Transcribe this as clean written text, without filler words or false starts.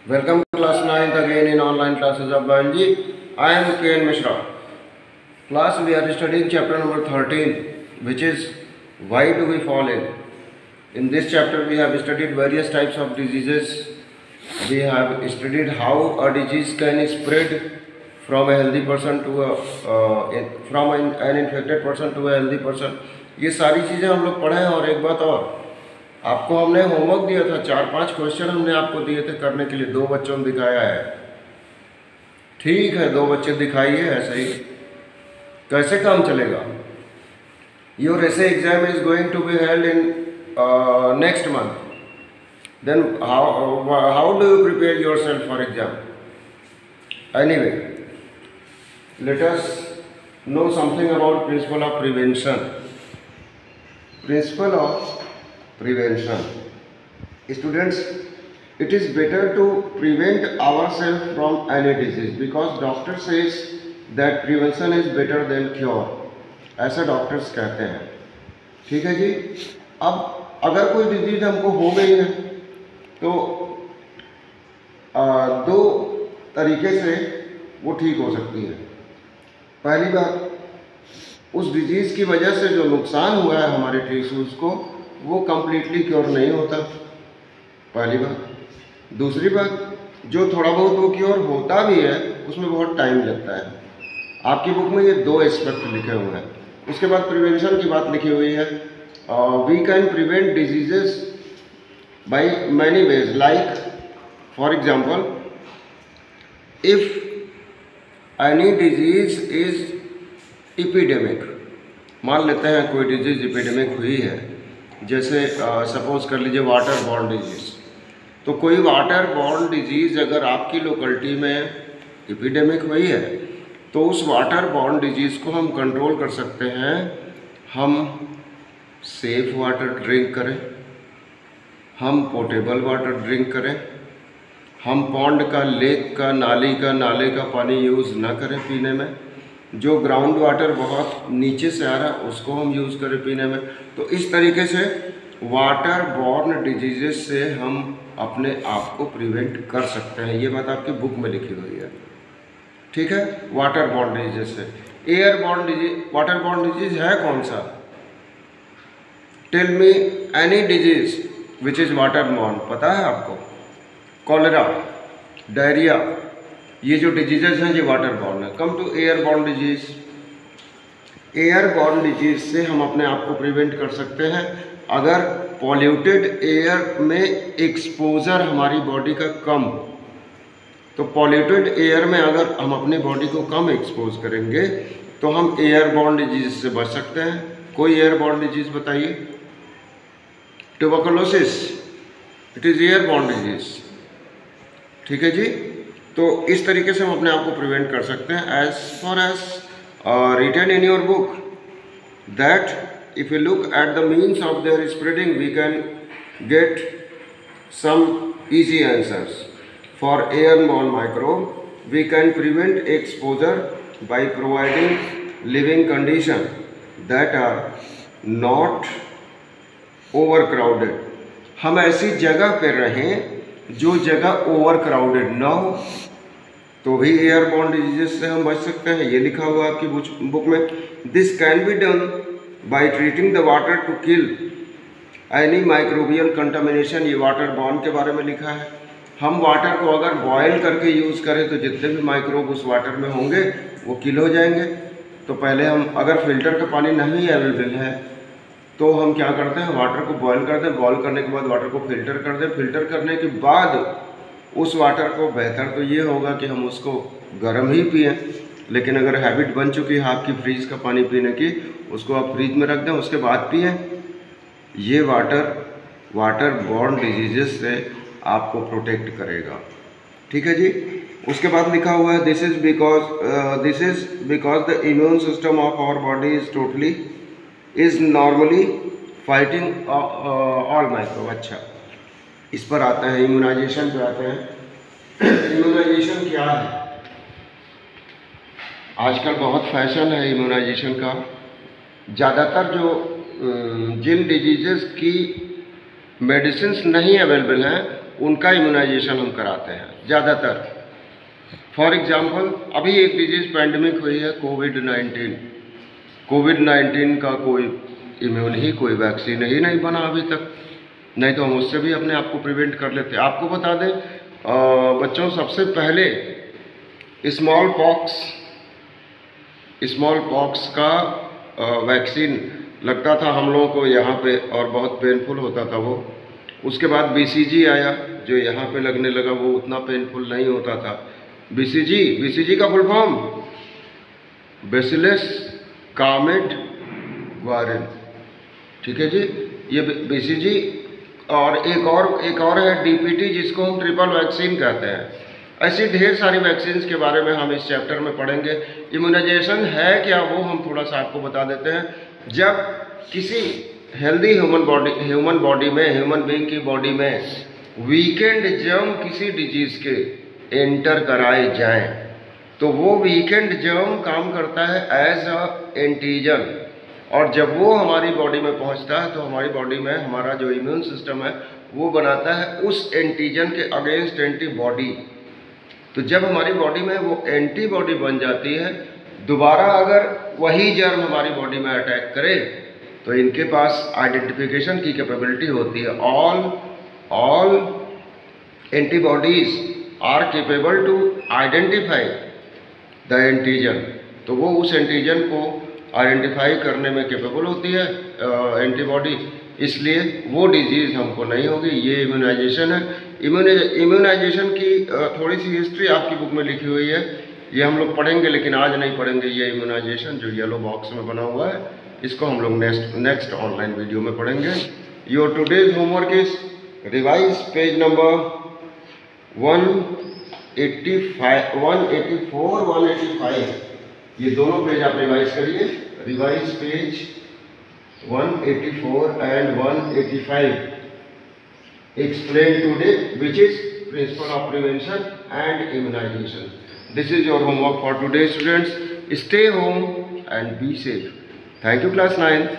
Welcome to class 9th again in online classes of biology. I am K.N. Mishra. Class, we are studying chapter number 13, which is why do we fall ill. In this chapter we have studied various types of diseases. We have studied how a disease can spread from a healthy person to an infected person to a healthy person. ये सारी चीज़ें हम लोग पढ़े हैं। और एक बात और, आपको हमने होमवर्क दिया था, 4-5 क्वेश्चन हमने आपको दिए थे करने के लिए। 2 बच्चों ने दिखाया है, ठीक है, 2 बच्चे दिखाइए। ऐसे ही कैसे काम चलेगा? योर ऐसे exam is going to be held in next month. Then how do you prepare your self for exam? Anyway, let us know something about principle of prevention. Principle of prevention. Students, it is better to prevent ourselves from any disease because doctor says that prevention is better than cure. ऐसा doctors कहते हैं, ठीक है जी। अब अगर कोई disease हमको हो गई है तो 2 तरीके से वो ठीक हो सकती है। पहली बात, उस डिजीज़ की वजह से जो नुकसान हुआ है हमारे टिश्यूज़ को, वो कम्प्लीटली क्योर नहीं होता, पहली बात। दूसरी बात, जो थोड़ा बहुत वो क्योर होता भी है उसमें बहुत टाइम लगता है। आपकी बुक में ये 2 एस्पेक्ट लिखे हुए हैं। उसके बाद प्रिवेंशन की बात लिखी हुई है। We can prevent diseases by many ways, like for example, if any disease is epidemic, मान लेते हैं कोई डिजीज़ इपिडेमिक हुई है, जैसे सपोज कर लीजिए वाटर बॉर्न डिजीज़। तो कोई वाटर बॉर्न डिजीज़ अगर आपकी लोकेलिटी में इपिडेमिक हुई है तो उस वाटर बॉर्न डिजीज़ को हम कंट्रोल कर सकते हैं। हम सेफ वाटर ड्रिंक करें, हम पोर्टेबल वाटर ड्रिंक करें, हम पॉन्ड का, लेक का, नाले का पानी यूज़ ना करें पीने में। जो ग्राउंड वाटर बहुत नीचे से आ रहा है उसको हम यूज़ करें पीने में। तो इस तरीके से वाटर बॉर्न डिजीज़ से हम अपने आप को प्रिवेंट कर सकते हैं। ये बात आपकी बुक में लिखी हुई है, ठीक है। वाटर बॉर्न डिजीज़ से air borne disease, water borne disease है कौन सा? Tell me any disease which is water borne, पता है आपको? कॉलेरा, डायरिया, ये जो डिजीज़ हैं ये वाटर बॉर्न है। Come to air borne disease. Air borne disease से हम अपने आप को प्रिवेंट कर सकते हैं अगर पॉल्यूटेड एयर में एक्सपोज़र हमारी बॉडी का कम हो। तो पॉल्यूटेड एयर में अगर हम अपनी बॉडी को कम एक्सपोज करेंगे तो हम एयर बॉर्न डिजीज़ से बच सकते हैं। कोई एयर बॉर्न डिजीज़ बताइए? Tuberculosis, it is air borne disease, ठीक है जी। तो इस तरीके से हम अपने आप को प्रिवेंट कर सकते हैं। As for as written in your book that if you look at the means of their spreading we can get some easy answers. For airborne microbe we can prevent exposure by providing living conditions that are not overcrowded. हम ऐसी जगह पर रहें जो जगह over crowded ना हो, तो भी एयरबॉर्न डिजीज से हम बच सकते हैं। ये लिखा हुआ आपकी बुक में। This can be done by treating the water to kill any microbial contamination. ये वाटर बॉर्न के बारे में लिखा है। हम वाटर को अगर बॉयल करके यूज़ करें तो जितने भी माइक्रोब उस वाटर में होंगे वो किल हो जाएंगे। तो पहले हम, अगर फिल्टर का पानी नहीं अवेलेबल है तो हम क्या करते हैं, वाटर को बॉयल करते हैं। बॉयल करने के बाद वाटर को फिल्टर कर दें। फिल्टर करने के बाद उस वाटर को, बेहतर तो ये होगा कि हम उसको गर्म ही पिएं, लेकिन अगर हैबिट बन चुकी है आपकी फ्रीज का पानी पीने की, उसको आप फ्रीज में रख दें, उसके बाद पिएं। ये वाटर बॉर्न डिजीज़ से आपको प्रोटेक्ट करेगा, ठीक है जी। उसके बाद लिखा हुआ है this is because the immune system of our body is normally fighting all microbe. अच्छा, इस पर आते हैं, इम्यूनाइजेशन पे आते हैं। इम्यूनाइजेशन क्या है? आजकल बहुत फैशन है इम्यूनाइजेशन का। ज़्यादातर जो जिन डिजीज़ की मेडिसिन्स नहीं अवेलेबल हैं उनका इम्यूनाइजेशन हम कराते हैं ज़्यादातर। फॉर एग्जांपल अभी एक डिजीज़ पैंडमिक हुई है कोविड-19। कोविड-19 का कोई इम्यून ही, कोई वैक्सीन ही नहीं बना अभी तक, नहीं तो हम उससे भी अपने आप को प्रिवेंट कर लेते। आपको बता दें बच्चों, सबसे पहले स्मॉल पॉक्स का वैक्सीन लगता था हम लोगों को यहाँ पे, और बहुत पेनफुल होता था वो। उसके बाद BCG आया जो यहाँ पे लगने लगा, वो उतना पेनफुल नहीं होता था। BCG का फुल फॉर्म बेसिलस कामेट ग्वारिन, ठीक है जी। ये BCG और एक और है DPT, जिसको हम ट्रिपल वैक्सीन कहते हैं। ऐसी ढेर सारी वैक्सीन्स के बारे में हम इस चैप्टर में पढ़ेंगे। इम्यूनाइजेशन है क्या, वो हम थोड़ा सा आपको बता देते हैं। जब किसी हेल्दी ह्यूमन बॉडी में, ह्यूमन बीइंग की बॉडी में वीकेंड जर्म किसी डिजीज़ के एंटर कराए जाएं, तो वो वीकेंड जर्म काम करता है एज अ एंटीजन, और जब वो हमारी बॉडी में पहुंचता है तो हमारी बॉडी में हमारा जो इम्यून सिस्टम है वो बनाता है उस एंटीजन के अगेंस्ट एंटीबॉडी। तो जब हमारी बॉडी में वो एंटीबॉडी बन जाती है, दोबारा अगर वही जर्म हमारी बॉडी में अटैक करे तो इनके पास आइडेंटिफिकेशन की कैपेबिलिटी होती है। All antibodies are capable to identify the antigen. तो वो उस एंटीजन को आइडेंटिफाई करने में कैपेबल होती है एंटीबॉडी, इसलिए वो डिजीज़ हमको नहीं होगी। ये इम्यूनाइजेशन है। इम्यूनाइजेशन की थोड़ी सी हिस्ट्री आपकी बुक में लिखी हुई है, ये हम लोग पढ़ेंगे, लेकिन आज नहीं पढ़ेंगे। ये इम्यूनाइजेशन जो येलो बॉक्स में बना हुआ है, इसको हम लोग नेक्स्ट ऑनलाइन वीडियो में पढ़ेंगे। Your today's homework is revise page number 184, 185। ये दोनों पेज आप रिवाइज करिए। Revise page 184 and 185। Explain today which is principle of prevention and immunization. This is your homework for today, students. Stay home and be safe. Thank you, class 9th.